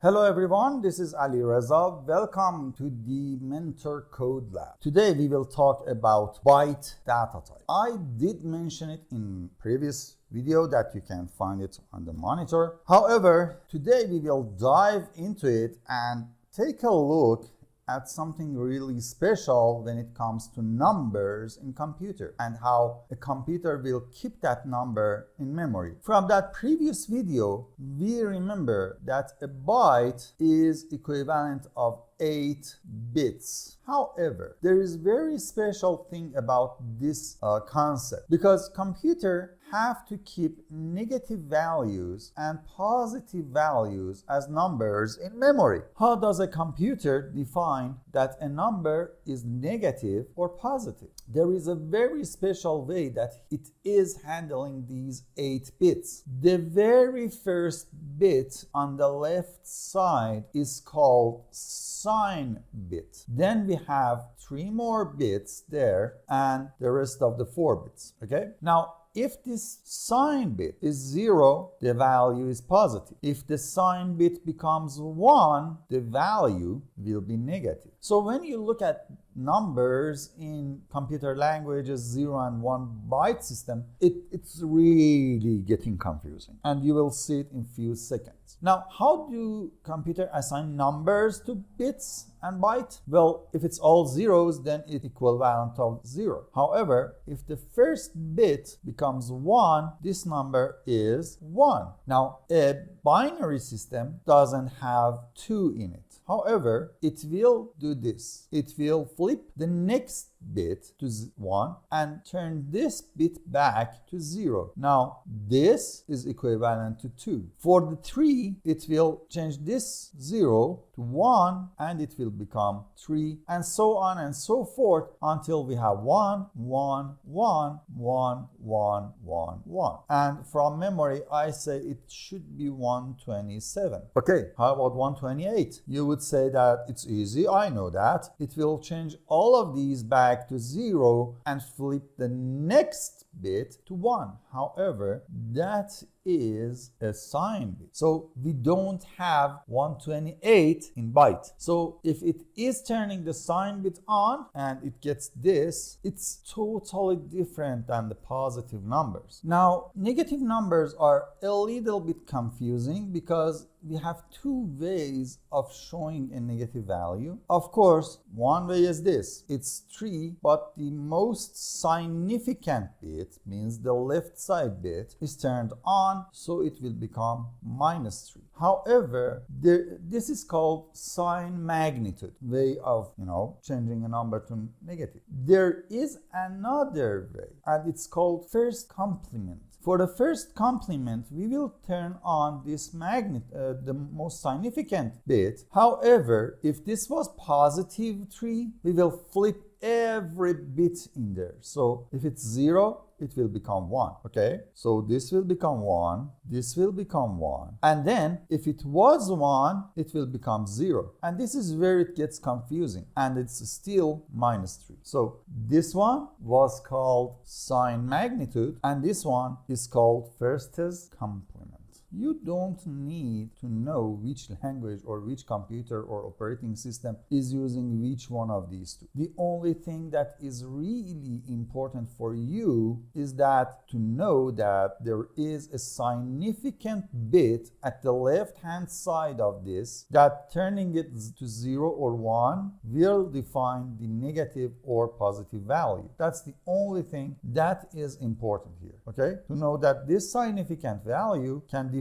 Hello everyone, this is Ali Reza. Welcome to the Mentor Code Lab. Today we will talk about byte data type. I did mention it in previous video that you can find it on the monitor. However, today we will dive into it and take a look at something really special when it comes to numbers in computer and how a computer will keep that number in memory. From that previous video, we remember that a byte is equivalent of 8 bits. However, there is very special thing about this concept because computer have to keep negative values and positive values as numbers in memory. How does a computer define that a number is negative or positive? There is a very special way that it is handling these 8 bits. The very first bit on the left side is called sign bit. Then we have 3 more bits there and the rest of the 4 bits. Okay? Now, if this sign bit is 0, the value is positive. If the sign bit becomes 1, the value will be negative. So when you look at numbers in computer languages 0 and 1 byte system, it's really getting confusing, and you will see it in few seconds. Now, how do computer assign numbers to bits and byte? Well, if it's all zeros, then it's equivalent of 0. However, if the first bit becomes 1, this number is 1. Now, a binary system doesn't have 2 in it. However, it will do this. It will flip the next bit to 1 and turn this bit back to 0. Now, this is equivalent to 2. For the 3, it will change this 0 to 1 and it will become 3, and so on and so forth until we have 1, 1, 1, 1, 1, 1, 1. And from memory, I say it should be 127. Okay, how about 128? You would say that it's easy, I know that. It will change all of these back to 0 and flip the next bit to 1. However, that is a sign bit. So we don't have 128 in byte. So if it is turning the sign bit on and it gets this, it's totally different than the positive numbers. Now, negative numbers are a little bit confusing because we have 2 ways of showing a negative value. Of course, one way is this. It's 3, but the most significant bit, means the left side bit, is turned on, so it will become -3. However, this is called sign magnitude, way of, changing a number to negative. There is another way, and it's called first complement. For the first complement, we will turn on this the most significant bit. However, if this was positive 3, we will flip every bit in there. So if it's 0, it will become 1. Okay, so this will become 1, this will become 1, and then if it was 1, it will become 0. And this is where it gets confusing, and it's still -3. So this one was called sign magnitude, and this one is called first complement. You don't need to know which language or which computer or operating system is using which one of these 2. The only thing that is really important for you is that to know that there is a significant bit at the left-hand side of this, that turning it to 0 or 1 will define the negative or positive value. That's the only thing that is important here. Okay? To know that this significant value can define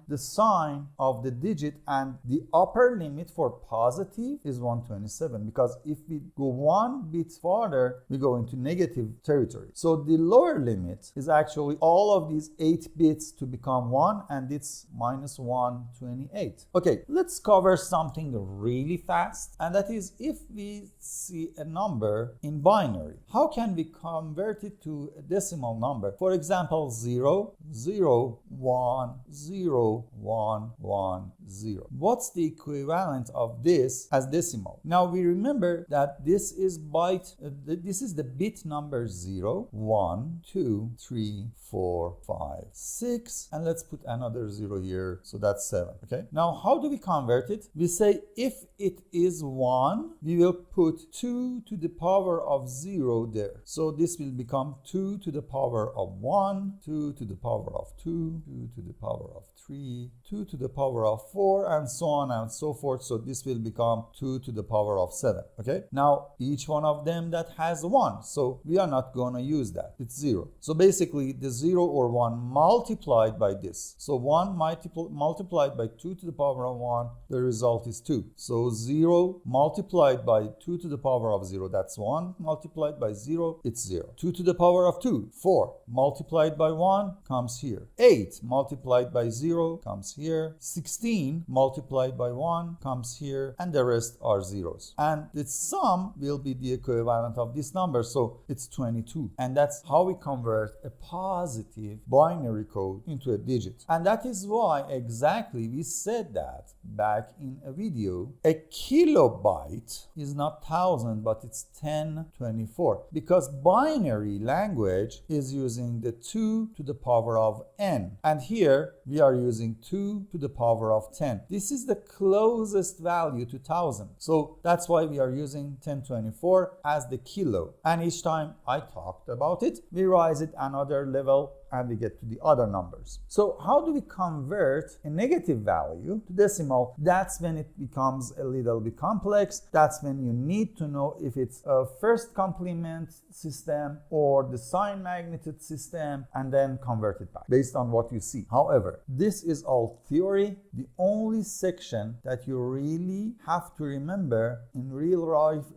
the sign of the digit, and the upper limit for positive is 127, because if we go 1 bit farther, we go into negative territory. So the lower limit is actually all of these 8 bits to become 1, and it's -128. Okay, let's cover something really fast, and that is if we see a number in binary, how can we convert it to a decimal number? For example, 0, 0, 1, 0, 1, 1, 0. What's the equivalent of this as decimal? Now we remember that this is byte, this is the bit number 0, 1, 2, 3, 4, 5, 6, and let's put another 0 here, so that's 7. Okay, now how do we convert it? We say if it is 1, we will put 2 to the power of 0 there, so this will become 2 to the power of 1, 2 to the power of 2, 2 to the power of 3, 2 to the power of 4, and so on and so forth. So this will become 2 to the power of 7. Okay, now each one of them that has 1, so we are not going to use that, it's 0. So basically the 0 or 1 multiplied by this, so 1 multiplied by 2 to the power of 1, the result is 2. So 0 multiplied by 2 to the power of 0, that's 1, multiplied by 0, it's 0. 2 to the power of 2, 4, multiplied by 1 comes here. 8 multiplied by 0 comes here. 16 multiplied by 1 comes here, and the rest are zeros. And the sum will be the equivalent of this number, so it's 22. And that's how we convert a positive binary code into a digit. And that is why exactly we said that back in a video. A kilobyte is not 1000, but it's 1024, because binary language is using the 2 to the power of n, and here we are using 2 to the power of 10. This is the closest value to 1000, so that's why we are using 1024 as the kilo. And each time I talked about it, we rise it another level and we get to the other numbers. So how do we convert a negative value to decimal? That's when it becomes a little bit complex. That's when you need to know if it's a first complement system or the sign magnitude system, and then convert it back based on what you see. However, this is all theory. The only section that you really have to remember in real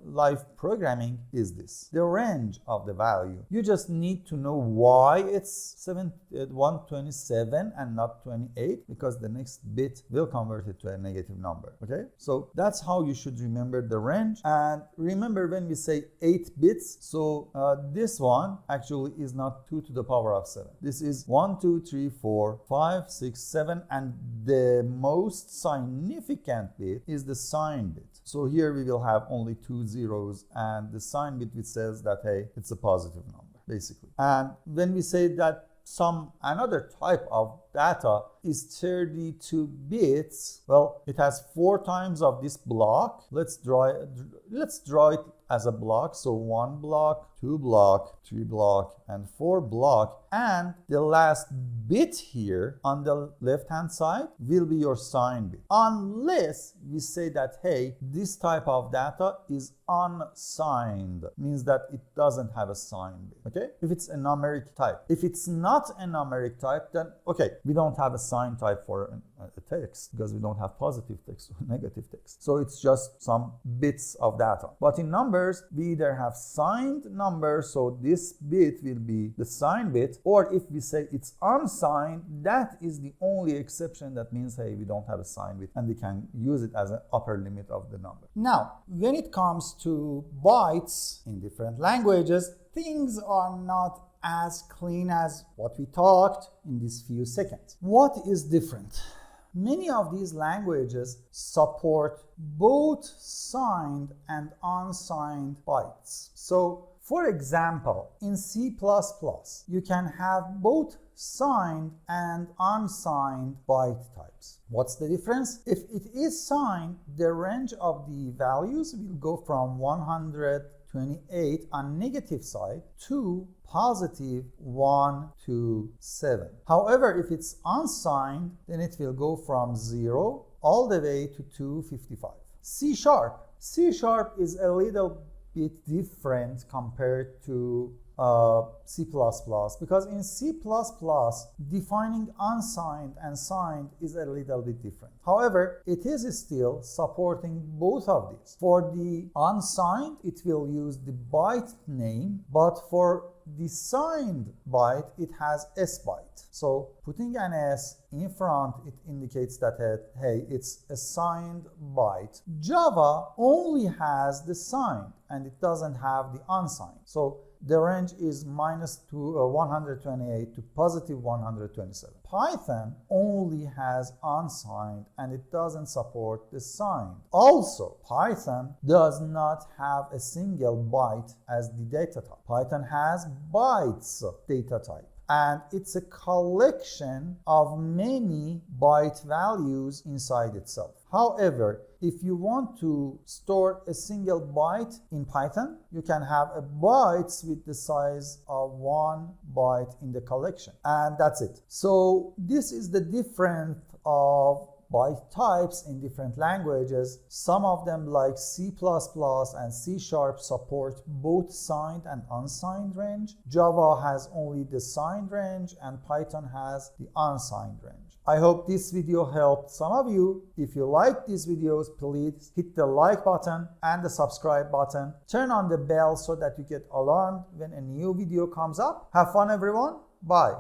life programming is this: the range of the value. You just need to know why it's 127 and not 28, because the next bit will convert it to a negative number. Okay, so that's how you should remember the range. And remember, when we say 8 bits, so this one actually is not 2 to the power of 7. This is 1, 2, 3, 4, 5, 6, 7, and the most significant bit is the sign bit. So here we will have only 2 zeros, and the sign bit which says that, hey, it's a positive number, basically. And when we say that another type of data is 32 bits, well, it has 4 times of this block. Let's draw it as a block. So 1 block, 2 block, 3 block, and 4 block. And the last bit here on the left hand side will be your sign bit, unless we say that, hey, this type of data is unsigned, means that it doesn't have a sign bit. Okay, if it's a numeric type. If it's not a numeric type, then okay, we don't have a sign type for a text, because we don't have positive text or negative text, so it's just some bits of data. But in numbers, we either have signed numbers, so this bit will be the sign bit, or if we say it's unsigned, that is the only exception. That means, hey, we don't have a sign bit, and we can use it as an upper limit of the number. Now, when it comes to bytes in different languages, things are not as clean as what we talked in these few seconds. What is different? Many of these languages support both signed and unsigned bytes. So, for example, in C++, you can have both signed and unsigned byte types. What's the difference? If it is signed, the range of the values will go from 128 on negative side to positive 1 to 7. However, if it's unsigned, then it will go from 0 all the way to 255. C#. C# is a little bit different compared to C++, because in C++ defining unsigned and signed is a little bit different. However, it is still supporting both of these. For the unsigned, it will use the byte name, but for the signed byte, it has S byte. So putting an S in front, it indicates that, hey, it's a signed byte. Java only has the signed and it doesn't have the unsigned. So the range is -128 to +127. Python only has unsigned and it doesn't support the signed. Also, Python does not have a single byte as the data type. Python has bytes data type, and it's a collection of many byte values inside itself. However, if you want to store a single byte in Python, you can have a bytes with the size of 1 byte in the collection, and that's it. So this is the difference of byte types in different languages. Some of them like C++ and C# support both signed and unsigned range. Java has only the signed range and Python has the unsigned range. I hope this video helped some of you. If you like these videos, please hit the like button and the subscribe button. Turn on the bell so that you get alarmed when a new video comes up. Have fun everyone. Bye.